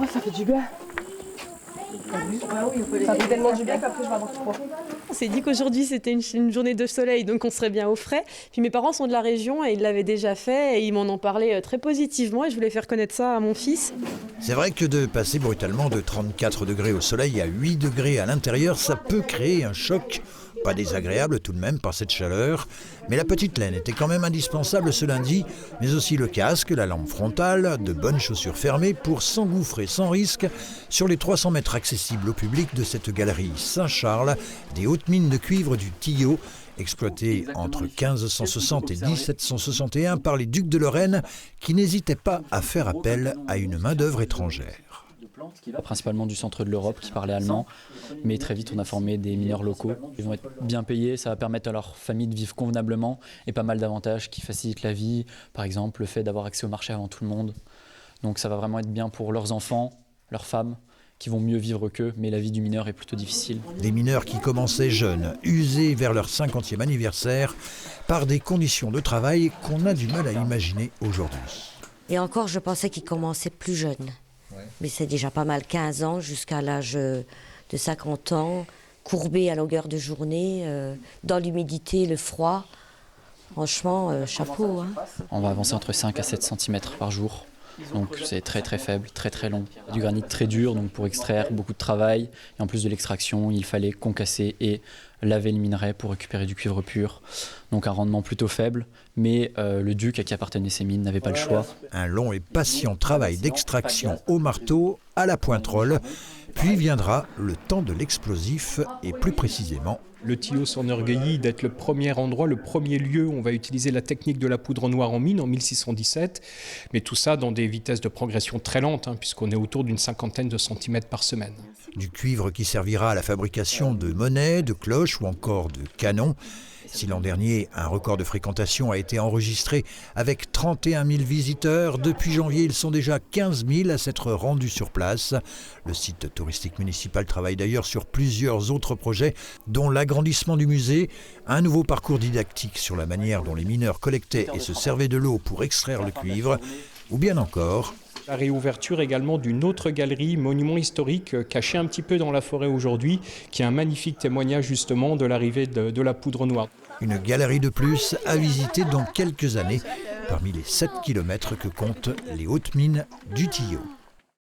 Oh, ça fait du bien. Ça fait tellement du bien qu'après je vais avoir froid. On s'est dit qu'aujourd'hui c'était une journée de soleil, donc on serait bien au frais. Puis mes parents sont de la région et ils l'avaient déjà fait et ils m'en ont parlé très positivement et je voulais faire connaître ça à mon fils. C'est vrai que de passer brutalement de 34 degrés au soleil à 8 degrés à l'intérieur, ça peut créer un choc. Pas désagréable tout de même par cette chaleur, mais la petite laine était quand même indispensable ce lundi, mais aussi le casque, la lampe frontale, de bonnes chaussures fermées pour s'engouffrer sans risque sur les 300 mètres accessibles au public de cette galerie Saint-Charles, des hautes mines de cuivre du Tillot, exploitées entre 1560 et 1761 par les ducs de Lorraine, qui n'hésitaient pas à faire appel à une main-d'œuvre étrangère. Principalement du centre de l'Europe qui parlait allemand, mais très vite on a formé des mineurs locaux. Ils vont être bien payés, ça va permettre à leur famille de vivre convenablement et pas mal d'avantages qui facilitent la vie, par exemple le fait d'avoir accès au marché avant tout le monde. Donc ça va vraiment être bien pour leurs enfants, leurs femmes, qui vont mieux vivre qu'eux, mais la vie du mineur est plutôt difficile. Des mineurs qui commençaient jeunes, usés vers leur 50e anniversaire, par des conditions de travail qu'on a du mal à imaginer aujourd'hui. Et encore, je pensais qu'ils commençaient plus jeunes. Mais c'est déjà pas mal, 15 ans jusqu'à l'âge de 50 ans, courbés à longueur de journée, dans l'humidité, le froid. Franchement, chapeau. Hein. On va avancer entre 5 à 7 cm par jour. Donc c'est très très faible, très très long. Du granit très dur, donc pour extraire, beaucoup de travail. Et en plus de l'extraction, il fallait concasser et laver le minerai pour récupérer du cuivre pur. Donc un rendement plutôt faible, mais le duc à qui appartenaient ces mines n'avait pas le choix. Un long et patient travail d'extraction au marteau, à la pointerole, puis viendra le temps de l'explosif et plus précisément le Tillot s'enorgueillit d'être le premier endroit, le premier lieu où on va utiliser la technique de la poudre noire en mine en 1617, mais tout ça dans des vitesses de progression très lentes, puisqu'on est autour d'une 50aine de centimètres par semaine. Du cuivre qui servira à la fabrication de monnaies, de cloches ou encore de canons. Si l'an dernier, un record de fréquentation a été enregistré avec 31 000 visiteurs, depuis janvier, ils sont déjà 15 000 à s'être rendus sur place. Le site touristique municipal travaille d'ailleurs sur plusieurs autres projets, dont l'agrandissement du musée, un nouveau parcours didactique sur la manière dont les mineurs collectaient et se servaient de l'eau pour extraire le cuivre, ou bien encore la réouverture également d'une autre galerie, monument historique, cachée un petit peu dans la forêt aujourd'hui, qui est un magnifique témoignage justement de l'arrivée de la poudre noire. Une galerie de plus à visiter dans quelques années, parmi les 7 kilomètres que comptent les hautes mines du Tillot.